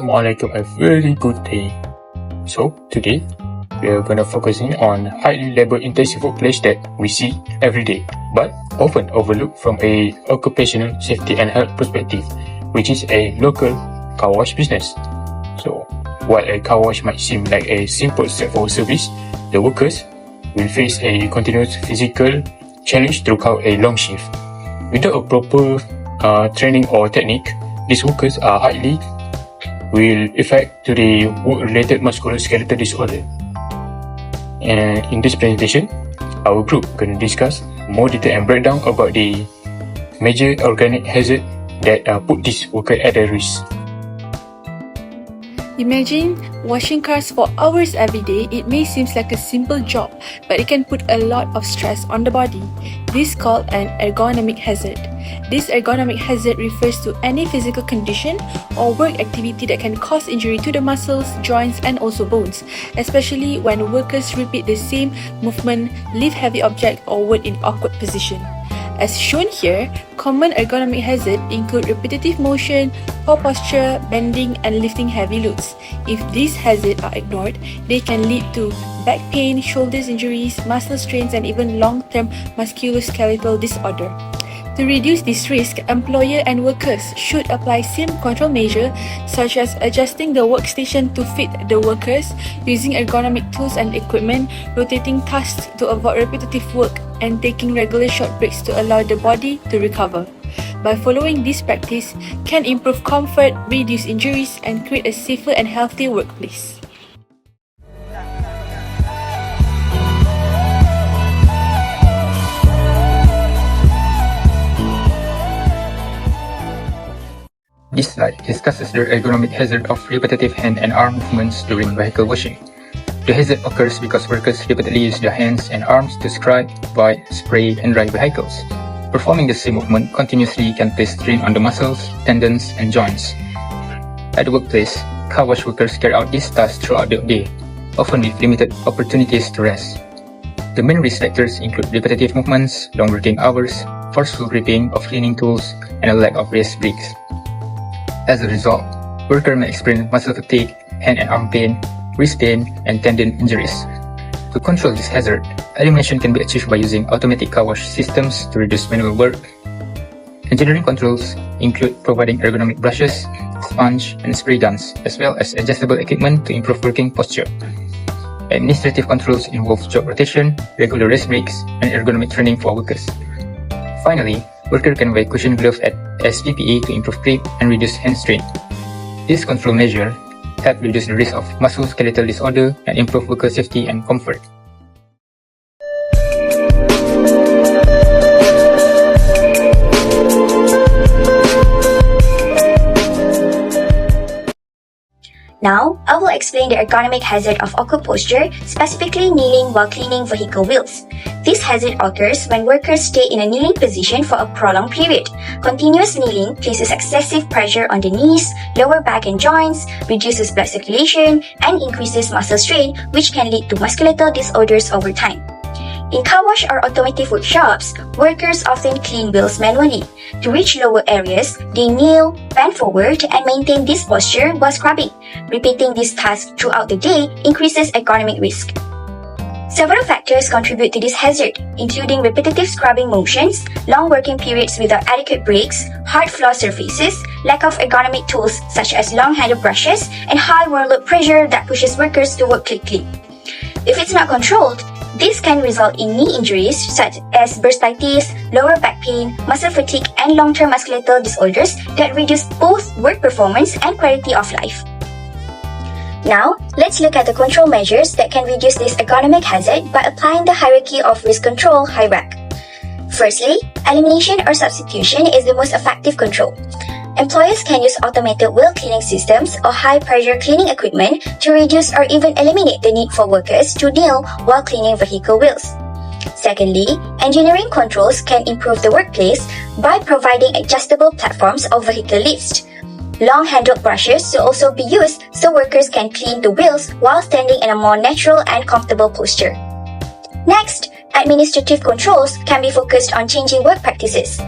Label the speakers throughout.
Speaker 1: Assalamualaikum, a very good day. So today we are going to focusing on highly labor intensive workplace that we see every day but often overlooked from a occupational safety and health perspective, which is a local car wash business. So while a car wash might seem like a simple straightforward service, the workers will face a continuous physical challenge throughout a long shift. Without a proper training or technique, these workers are highly will affect to the work-related musculoskeletal disorder. And in this presentation, our group going to discuss more detail and breakdown about the major organic hazard that put this worker at a risk.
Speaker 2: Imagine washing cars for hours every day. It may seem like a simple job, but it can put a lot of stress on the body. This is called an ergonomic hazard. This ergonomic hazard refers to any physical condition or work activity that can cause injury to the muscles, joints, and also bones, especially when workers repeat the same movement, lift heavy object, or work in awkward position. As shown here, common ergonomic hazards include repetitive motion, poor posture, bending, and lifting heavy loads. If these hazards are ignored, they can lead to back pain, shoulders injuries, muscle strains, and even long-term musculoskeletal disorder. To reduce this risk, employer and workers should apply same control measures such as adjusting the workstation to fit the workers, using ergonomic tools and equipment, rotating tasks to avoid repetitive work, and taking regular short breaks to allow the body to recover. By following this practice, can improve comfort, reduce injuries, and create a safer and healthier workplace.
Speaker 1: This slide discusses the ergonomic hazard of repetitive hand and arm movements during vehicle washing. The hazard occurs because workers repeatedly use their hands and arms to scrub, wipe, spray, and dry vehicles. Performing the same movement continuously can place strain on the muscles, tendons, and joints. At the workplace, car wash workers carry out these tasks throughout the day, often with limited opportunities to rest. The main risk factors include repetitive movements, long working hours, forceful gripping of cleaning tools, and a lack of rest breaks. As a result, workers may experience muscle fatigue, hand and arm pain, wrist pain, and tendon injuries. To control this hazard, elimination can be achieved by using automatic car wash systems to reduce manual work. Engineering controls include providing ergonomic brushes, sponge, and spray guns, as well as adjustable equipment to improve working posture. Administrative controls involve job rotation, regular rest breaks, and ergonomic training for workers. Finally, workers can wear cushion gloves as PPE to improve grip and reduce hand strain. These control measures help reduce the risk of musculoskeletal disorder and improve worker safety and comfort.
Speaker 3: Now, I will explain the ergonomic hazard of awkward posture, specifically kneeling while cleaning vehicle wheels. This hazard occurs when workers stay in a kneeling position for a prolonged period. Continuous kneeling places excessive pressure on the knees, lower back and joints, reduces blood circulation, and increases muscle strain, which can lead to musculoskeletal disorders over time. In car wash or automotive workshops, workers often clean wheels manually. To reach lower areas, they kneel, bend forward, and maintain this posture while scrubbing. Repeating this task throughout the day increases ergonomic risk. Several factors contribute to this hazard, including repetitive scrubbing motions, long working periods without adequate breaks, hard floor surfaces, lack of ergonomic tools such as long-handled brushes, and high workload pressure that pushes workers to work quickly. If it's not controlled, this can result in knee injuries such as bursitis, lower back pain, muscle fatigue, and long-term musculoskeletal disorders that reduce both work performance and quality of life. Now, let's look at the control measures that can reduce this ergonomic hazard by applying the hierarchy of risk control hierarchy. Firstly, elimination or substitution is the most effective control. Employers can use automated wheel cleaning systems or high-pressure cleaning equipment to reduce or even eliminate the need for workers to kneel while cleaning vehicle wheels. Secondly, engineering controls can improve the workplace by providing adjustable platforms or vehicle lifts. Long-handled brushes should also be used so workers can clean the wheels while standing in a more natural and comfortable posture. Next, administrative controls can be focused on changing work practices.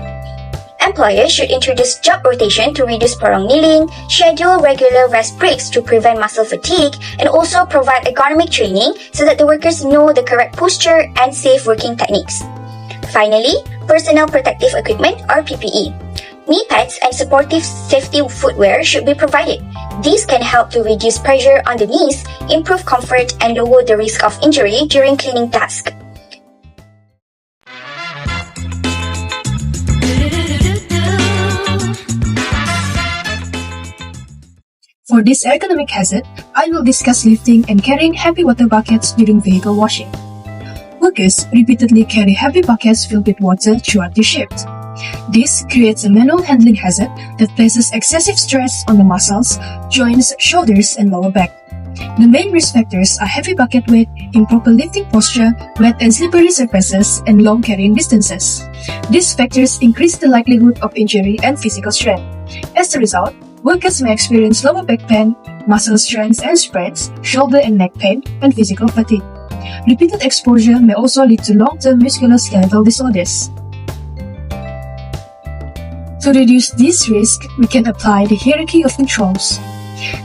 Speaker 3: Employers should introduce job rotation to reduce prolonged kneeling, schedule regular rest breaks to prevent muscle fatigue, and also provide ergonomic training so that the workers know the correct posture and safe working techniques. Finally, personal protective equipment or PPE. Knee pads and supportive safety footwear should be provided. These can help to reduce pressure on the knees, improve comfort, and lower the risk of injury during cleaning tasks.
Speaker 4: For this ergonomic hazard, I will discuss lifting and carrying heavy water buckets during vehicle washing. Workers repeatedly carry heavy buckets filled with water throughout the shift. This creates a manual handling hazard that places excessive stress on the muscles, joints, shoulders, and lower back. The main risk factors are heavy bucket weight, improper lifting posture, wet and slippery surfaces, and long carrying distances. These factors increase the likelihood of injury and physical strain. As a result, workers may experience lower back pain, muscle strains and sprains, shoulder and neck pain, and physical fatigue. Repeated exposure may also lead to long-term musculoskeletal disorders. To reduce this risk, we can apply the hierarchy of controls.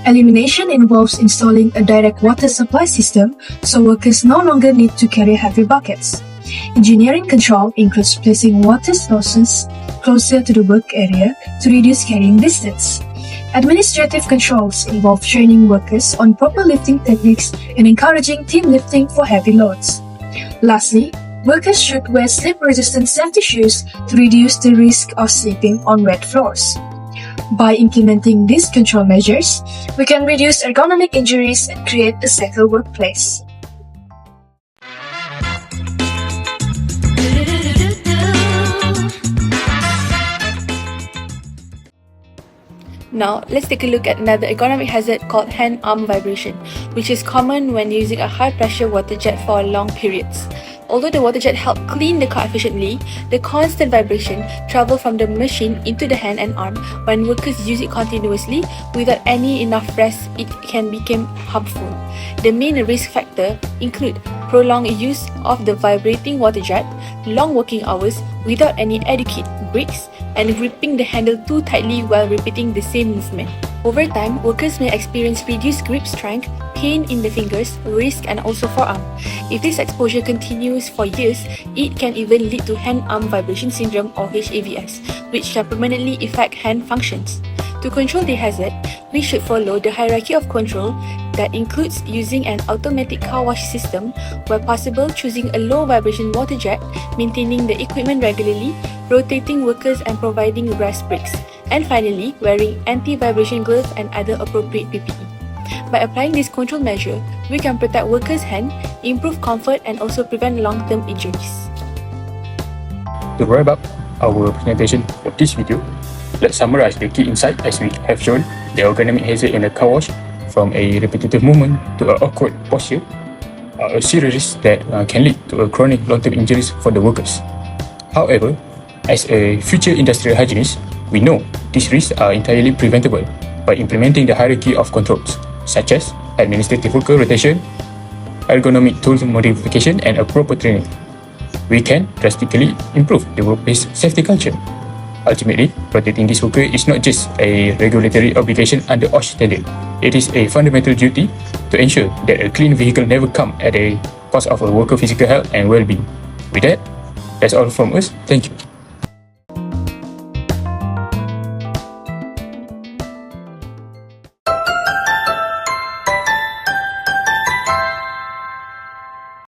Speaker 4: Elimination involves installing a direct water supply system so workers no longer need to carry heavy buckets. Engineering control includes placing water sources closer to the work area to reduce carrying distance. Administrative controls involve training workers on proper lifting techniques and encouraging team lifting for heavy loads. Lastly, workers should wear slip-resistant safety shoes to reduce the risk of slipping on wet floors. By implementing these control measures, we can reduce ergonomic injuries and create a safer workplace.
Speaker 2: Now, let's take a look at another ergonomic hazard called hand-arm vibration, which is common when using a high-pressure water jet for long periods. Although the water jet helps clean the car efficiently, the constant vibration travels from the machine into the hand and arm. When workers use it continuously without any enough rest, it can become harmful. The main risk factors include prolonged use of the vibrating water jet, long working hours without any adequate breaks, and gripping the handle too tightly while repeating the same movement. Over time, workers may experience reduced grip strength, pain in the fingers, wrist, and also forearm. If this exposure continues for years, it can even lead to hand-arm vibration syndrome or HAVS, which can permanently affect hand functions. To control the hazard, we should follow the hierarchy of control that includes using an automatic car wash system, where possible choosing a low vibration water jet, maintaining the equipment regularly, rotating workers and providing rest breaks, and finally, wearing anti-vibration gloves and other appropriate PPE. By applying this control measure, we can protect workers' hands, improve comfort, and also prevent long-term injuries.
Speaker 1: To wrap up our presentation of this video, let's summarize the key insight as we have shown the ergonomic hazard in a car wash, from a repetitive movement to an awkward posture, are a serious risk that can lead to a chronic long-term injuries for the workers. However, as a future industrial hygienist, we know these risks are entirely preventable by implementing the hierarchy of controls, such as administrative worker rotation, ergonomic tools modification, and a proper training. We can drastically improve the workplace safety culture. Ultimately, protecting this worker is not just a regulatory obligation under OSH standard. It is a fundamental duty to ensure that a clean vehicle never comes at a cost of a worker physical health and well-being. With that, that's all from us. Thank you.